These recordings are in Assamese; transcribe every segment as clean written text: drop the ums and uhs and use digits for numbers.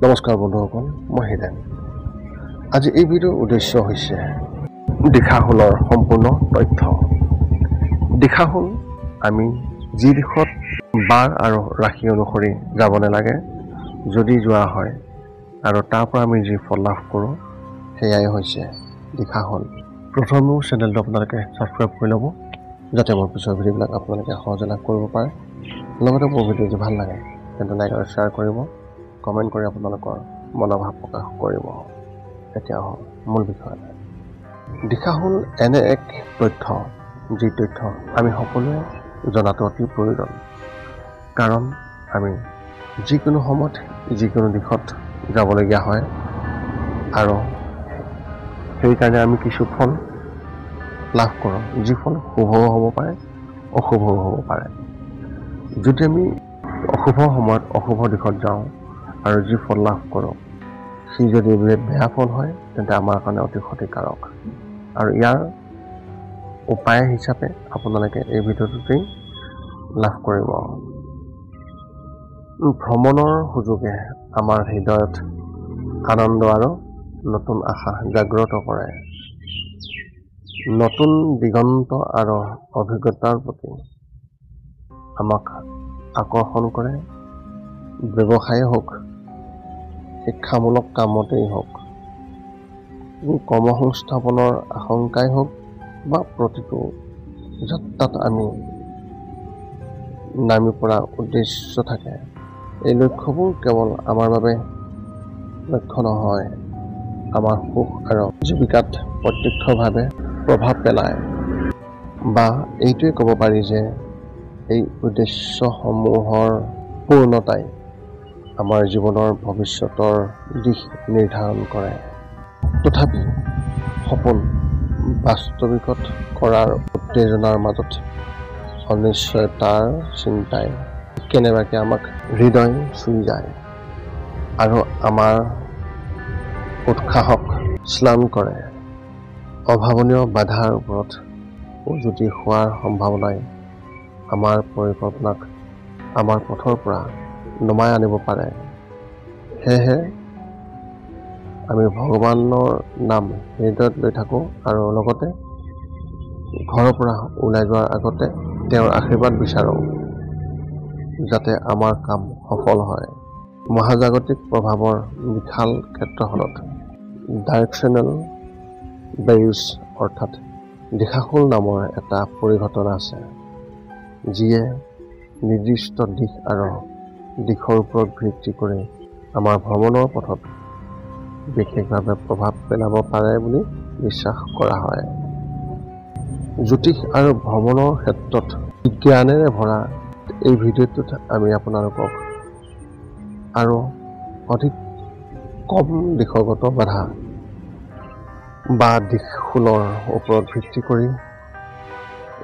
নমস্কাৰ বন্ধুসকল, মই হিৰেন। আজি এই ভিডিঅ'ৰ উদ্দেশ্য হৈছে দিশাহুলৰ সম্পূৰ্ণ তথ্য। দিশাহুল আমি যি দিশত বাৰ আৰু ৰাশি অনুসৰি যাব নালাগে, যদি যোৱা হয় আৰু তাৰ পৰা আমি যি ফল লাভ কৰোঁ, সেয়াই হৈছে দিশাহুল। প্ৰথমে মোৰ চেনেলটো আপোনালোকে ছাবস্ক্ৰাইব কৰি ল'ব, যাতে মোৰ পিছৰ ভিডিঅ'বিলাক আপোনালোকে সহজে লাভ কৰিব পাৰে। লগতে মোৰ ভিডিঅ' যদি ভাল লাগে তেন্তে লাইক আৰু শ্বেয়াৰ কৰিব, কমেণ্ট কৰি আপোনালোকৰ মনোভাৱ প্ৰকাশ কৰিব। এতিয়া মূল বিষয়। দিশাহুল এনে এক তথ্য, যি তথ্য আমি সকলোৱে জনাটো অতি প্ৰয়োজন। কাৰণ আমি যিকোনো সময়ত যিকোনো দিশত যাবলগীয়া হয় আৰু সেইকাৰণে আমি কিছু ফল লাভ কৰোঁ, যি ফল শুভও হ'ব পাৰে, অশুভও হ'ব পাৰে। যদি আমি অশুভ সময়ত অশুভ দিশত যাওঁ আৰু যি ফল লাভ কৰোঁ, সি যদি বেয়া ফল হয় তেন্তে আমাৰ কাৰণে অতি ক্ষতিকাৰক। আৰু ইয়াৰ উপায় হিচাপে আপোনালোকে এই ভিডিঅ'টোতেই লাভ কৰিব। ভ্ৰমণৰ সুযোগে আমাৰ হৃদয়ত আনন্দ আৰু নতুন আশা জাগ্ৰত কৰে। নতুন দিগন্ত আৰু অভিজ্ঞতাৰ প্ৰতি আমাক আকৰ্ষণ কৰে। ব্যৱসায় হওক, শিক্ষামূলক কামতেই হওক, কৰ্মসংস্থাপনৰ আশংকাই হওক বা প্ৰতিটো যাত্ৰাত আমি নামি পৰা উদ্দেশ্য থাকে। এই লক্ষ্যবোৰ কেৱল আমাৰ বাবে লক্ষ্য নহয়, আমাৰ সুখ আৰু জীৱিকাত প্ৰত্যক্ষভাৱে প্ৰভাৱ পেলায়। বা এইটোৱে ক'ব পাৰি যে এই উদ্দেশ্যসমূহৰ পূৰ্ণতাই আমাৰ জীৱনৰ ভৱিষ্যতৰ দিশ নিৰ্ধাৰণ কৰে। তথাপি সপোন বাস্তৱিকত কৰাৰ উত্তেজনাৰ মাজত অনিশ্চয়তাৰ চিন্তাই কেনেবাকৈ আমাক হৃদয় চুই যায় আৰু আমাৰ উৎসাহক শ্লান কৰে। অভাৱনীয় বাধাৰ ওপৰত উজুতি হোৱাৰ সম্ভাৱনাই আমাৰ পৰিকল্পনাক আমাৰ পথৰ পৰা নমাই আনিব পাৰে। সেয়েহে আমি ভগৱানৰ নাম হৃদয়ত লৈ থাকোঁ আৰু লগতে ঘৰৰ পৰা ওলাই যোৱাৰ আগতে তেওঁৰ আশীৰ্বাদ বিচাৰোঁ, যাতে আমাৰ কাম সফল হয়। মহাজাগতিক প্ৰভাৱৰ বিশাল ক্ষেত্ৰখনত ডাইৰেকশ্যনেল বেৰিজ অৰ্থাৎ দিশাহুল নামৰ এটা পৰিঘটনা আছে, যিয়ে নিৰ্দিষ্ট দিশ আৰু দিশৰ ওপৰত ভিত্তি কৰি আমাৰ ভ্ৰমণৰ পথত বিশেষভাৱে প্ৰভাৱ পেলাব পাৰে বুলি বিশ্বাস কৰা হয়। জ্যোতিষ আৰু ভ্ৰমণৰ ক্ষেত্ৰত বিজ্ঞানেৰে ভৰা এই ভিডিঅ'টোত আমি আপোনালোকক আৰু অধিক কম দিশগত বাধা বা দিশহুলৰ ওপৰত ভিত্তি কৰি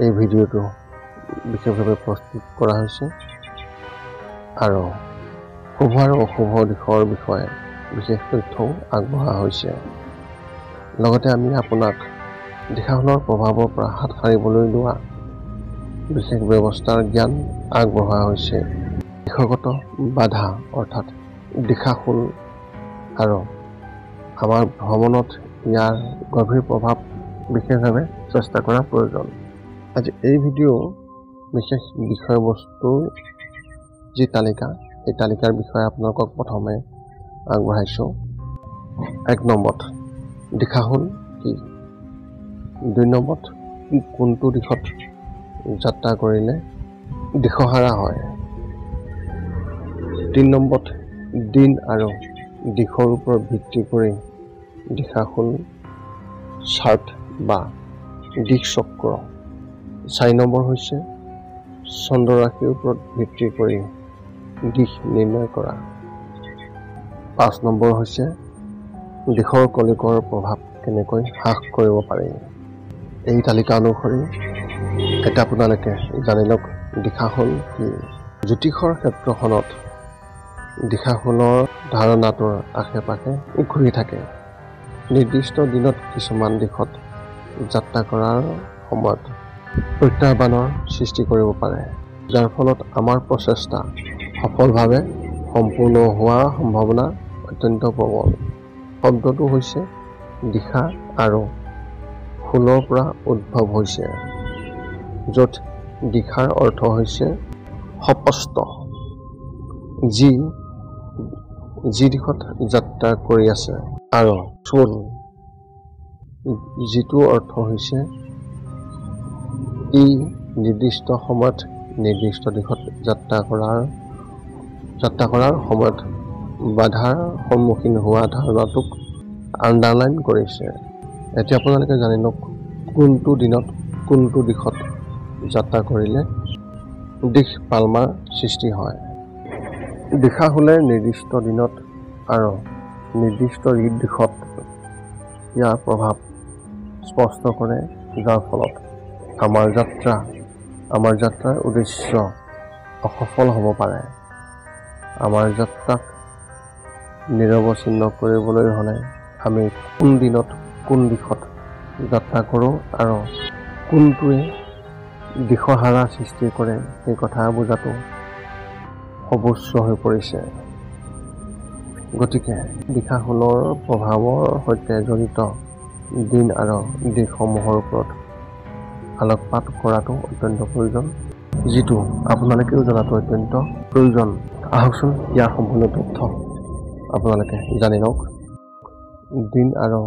এই ভিডিঅ'টো বিশেষভাৱে প্ৰস্তুত কৰা হৈছে আৰু শুভ আৰু অশুভ দিশৰ বিষয়ে বিশেষ তথ্যও আগবঢ়োৱা হৈছে। লগতে আমি আপোনাক দিশাহুলৰ প্ৰভাৱৰ পৰা হাত সাৰিবলৈ লোৱা বিশেষ ব্যৱস্থাৰ জ্ঞান আগবঢ়োৱা হৈছে। দিশগত বাধা অৰ্থাৎ দিশাহুল আৰু আমাৰ ভ্ৰমণত ইয়াৰ গভীৰ প্ৰভাৱ বিশেষভাৱে চেষ্টা কৰা প্ৰয়োজন। আজি এই ভিডিঅ' বিশেষ বিষয়বস্তুৰ যি তালিকা, এই তালিকাৰ বিষয়ে আপোনালোকক প্ৰথমে আগবঢ়াইছোঁ। 1 নম্বৰত দিশাহুল কি? 2 নম্বৰত কোনটো দিশত যাত্ৰা কৰিলে দিশহাৰা হয়? 3 নম্বৰত দিন আৰু দিশৰ ওপৰত ভিত্তি কৰি দিশাহুল চাৰ্ট বা দিশ চক্ৰ। 4 নম্বৰ হৈছে চন্দ্ৰ ৰাশিৰ ওপৰত ভিত্তি কৰি দিশ নিৰ্ণয় কৰা। 5 নম্বৰ হৈছে দিশৰ কলিকৰ প্ৰভাৱ কেনেকৈ হ্ৰাস কৰিব পাৰি। এই তালিকা অনুসৰি এতিয়া আপোনালোকে জানি লওক দিশাহুল কি। জ্যোতিষৰ ক্ষেত্ৰখনত দিশাহুলৰ ধাৰণাটোৰ আশে পাশে ঘূৰি থাকে। নিৰ্দিষ্ট দিনত কিছুমান দিশত যাত্ৰা কৰাৰ সময়ত প্ৰত্যাহ্বানৰ সৃষ্টি কৰিব পাৰে, যাৰ ফলত আমাৰ প্ৰচেষ্টা সফলভাৱে সম্পূৰ্ণ হোৱাৰ সম্ভাৱনা অত্যন্ত প্ৰবল। শব্দটো হৈছে দিশা আৰু হুলৰ পৰা উদ্ভৱ হৈছে, য'ত দিশাৰ অৰ্থ হৈছে সপষ্ট, যি দিশত যাত্ৰা কৰি আছে, আৰু চুল, যিটো অৰ্থ হৈছে ই নিৰ্দিষ্ট সময়ত নিৰ্দিষ্ট দিশত যাত্ৰা কৰাৰ সময়ত বাধাৰ সন্মুখীন হোৱা ধাৰণাটোক আণ্ডাৰলাইন কৰিছে। এতিয়া আপোনালোকে জানি লওক কোনটো দিনত কোনটো দিশত যাত্ৰা কৰিলে দিশ পালমাৰ সৃষ্টি হয়। দিশা হ'লে নিৰ্দিষ্ট দিনত আৰু নিৰ্দিষ্ট দিশত ইয়াৰ প্ৰভাৱ স্পষ্ট কৰে, যাৰ ফলত আমাৰ যাত্ৰাৰ উদ্দেশ্য অসফল হ'ব পাৰে। আমাৰ যাত্ৰাক নিৰৱচ্ছিন্ন কৰিবলৈ হ'লে আমি কোন দিনত কোন দিশত যাত্ৰা কৰোঁ আৰু কোনটোৱে দিশহাৰা সৃষ্টি কৰে সেই কথা বুজাটো সৰ্বোচ্চ হৈ পৰিছে। গতিকে দিশাহুলৰ প্ৰভাৱৰ সৈতে জড়িত দিন আৰু দিশসমূহৰ ওপৰত আলোকপাত কৰাটো অত্যন্ত প্ৰয়োজন, যিটো আপোনালোকেও জনাটো অত্যন্ত প্ৰয়োজন। আহকচোন ইয়াৰ সম্পূৰ্ণ তথ্য আপোনালোকে জানি লওক। দিন আৰু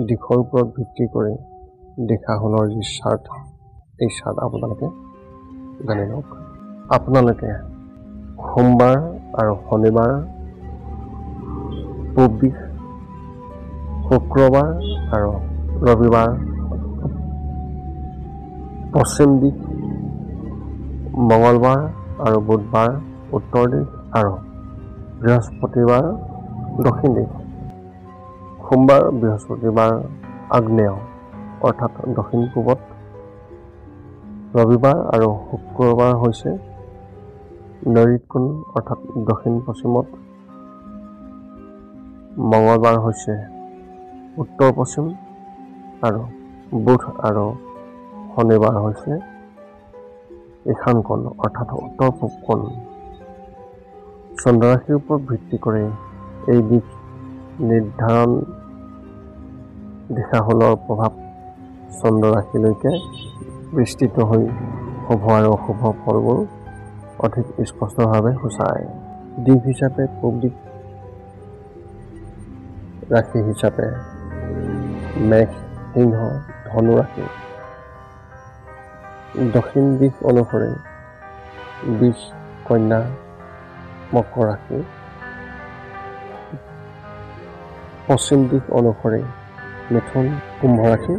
দিশৰ ওপৰত ভিত্তি কৰি দিশাহুলৰ যি চাৰ্ট, এই চাৰ্ট আপোনালোকে জানি লওক। আপোনালোকে সোমবাৰ আৰু শনিবাৰ পূব দিশ, শুক্ৰবাৰ আৰু ৰবিবাৰ পশ্চিম দিশ, মঙলবাৰ আৰু বুধবাৰ উত্তৰ দিশ আৰু বৃহস্পতিবাৰ দক্ষিণ দিশ। সোমবাৰ বৃহস্পতিবাৰ আগ্নেয় অৰ্থাৎ দক্ষিণ পূবত, ৰবিবাৰ আৰু শুক্ৰবাৰ হৈছে নৈಋত কোণ অৰ্থাৎ দক্ষিণ পশ্চিমত, মঙলবাৰ হৈছে উত্তৰ পশ্চিম আৰু বুধ আৰু শনিবাৰ হৈছে ঈশান কোণ অৰ্থাৎ উত্তৰ পূব কোণ। চন্দ্ৰৰাশিৰ ওপৰত ভিত্তি কৰি এই দিশ নিৰ্ধাৰণ দিশাহুলৰ প্ৰভাৱ চন্দ্ৰৰাশিলৈকে বিস্তৃত হৈ শুভ আৰু অশুভ ফলবোৰ অধিক স্পষ্টভাৱে সূচায়। দিশ হিচাপে পূব দিশ, ৰাশি হিচাপে মেঘ, সিংহ, ধনু ৰাশি। দক্ষিণ দিশ অনুসৰি বৃষ, কন্যা, মকৰ ৰাশি। পশ্চিম দিশ অনুসৰি মিথুন, কুম্ভ ৰাশি।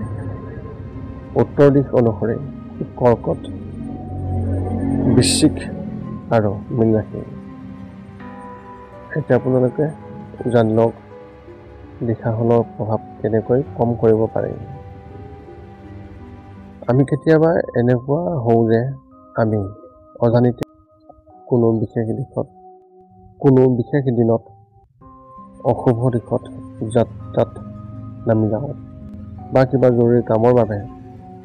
উত্তৰ দিশ অনুসৰি কৰ্কট, বৃশ্চিক আৰু মীন ৰাশি। এতিয়া আপোনালোকে জানি লওক দিশাহুলৰ প্ৰভাৱ কেনেকৈ কম কৰিব পাৰি। আমি কেতিয়াবা এনেকুৱা হওঁ যে আমি অজানিতে কোনো বিশেষ দিনত অশুভ দিশত যাত্ৰাত নামি যাওঁ, বা কিবা জৰুৰী কামৰ বাবে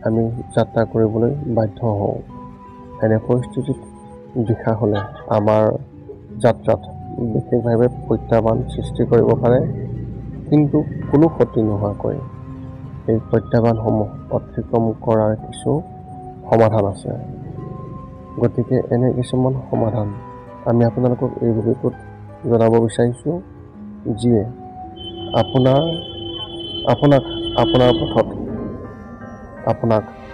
আমি যাত্ৰা কৰিবলৈ বাধ্য হওঁ। এনে পৰিস্থিতিত দিশা হ'লে আমাৰ যাত্ৰাত বিশেষভাৱে প্ৰত্যাহ্বান সৃষ্টি কৰিব পাৰে, কিন্তু কোনো ক্ষতি নোহোৱাকৈ এই প্ৰত্যাহ্বানসমূহ অতিক্ৰম কৰাৰ কিছু সমাধান আছে। গতিকে এনে কিছুমান সমাধান আমি আপোনালোকক এই ভিডিঅ'টোত জনাব বিচাৰিছোঁ, যিয়ে আপোনাক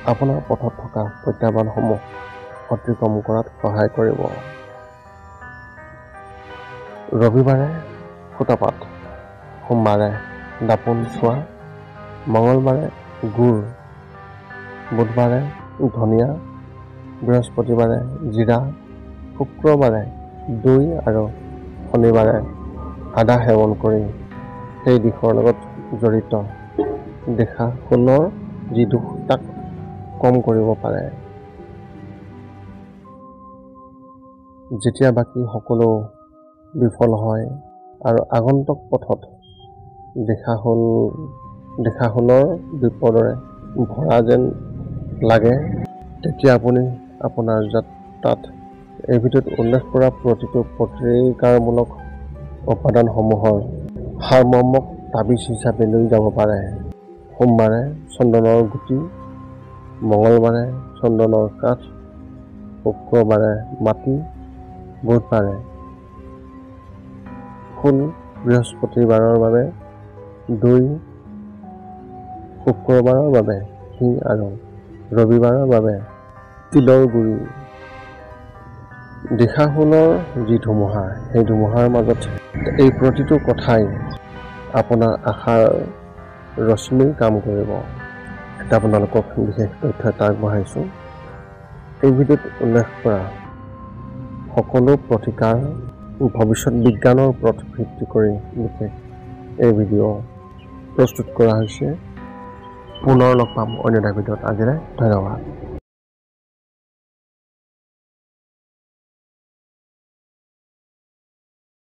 আপোনাৰ পথত থকা প্ৰত্যাহ্বানসমূহ অতিক্ৰম কৰাত সহায় কৰিব। ৰবিবাৰে সূতাপাত, সোমবাৰে দাপোন চোৱা, মঙলবাৰে গুৰ, বুধবাৰে ধনিয়া, বৃহস্পতিবাৰে জিৰা, শুক্ৰবাৰে দৈ আৰু শনিবাৰে আদা সেৱন কৰি সেই দিশৰ লগত জড়িত দিশাহুলৰ যি দুখ তাক কম কৰিব পাৰে। যেতিয়া বাকী সকলো বিফল হয় আৰু আগন্তুক পথত দিশাহুলৰ বিপদৰে ভৰা যেন লাগে, তেতিয়া আপুনি আপোনাৰ যাত্ৰাত এই ভিডিঅ'ত উল্লেখ কৰা প্ৰতিটো প্ৰতিকাৰমূলক উপাদানসমূহৰ সাৰমৰ্মক তাবিজ হিচাপে লৈ যাব পাৰে। সোমবাৰে চন্দনৰ গুটি, মঙলবাৰে চন্দনৰ কাঠ, শুক্ৰবাৰে মাটি, বুধবাৰে ফুল, বৃহস্পতিবাৰৰ বাবে দৈ, শুক্ৰবাৰৰ বাবে ঘি আৰু ৰবিবাৰৰ বাবে তিলৰ গুড়ি। দিশাহুলৰ যি ধুমুহা, সেই ধুমুহাৰ মাজত এই প্ৰতিটো কথাই আপোনাৰ আশাৰ ৰশ্মিৰ কাম কৰিব। এটা আপোনালোকক বিশেষ তথ্য এটা আগবঢ়াইছোঁ। এই ভিডিঅ'ত উল্লেখ কৰা সকলো প্ৰতিকাৰ ভৱিষ্যত বিজ্ঞানৰ ওপৰত ভিত্তি কৰি বিশেষ এই ভিডিঅ' প্ৰস্তুত কৰা হৈছে। পুনৰ লগ পাম অন্য এটা ভিডিঅ'ত। আজিলৈ ধন্যবাদ।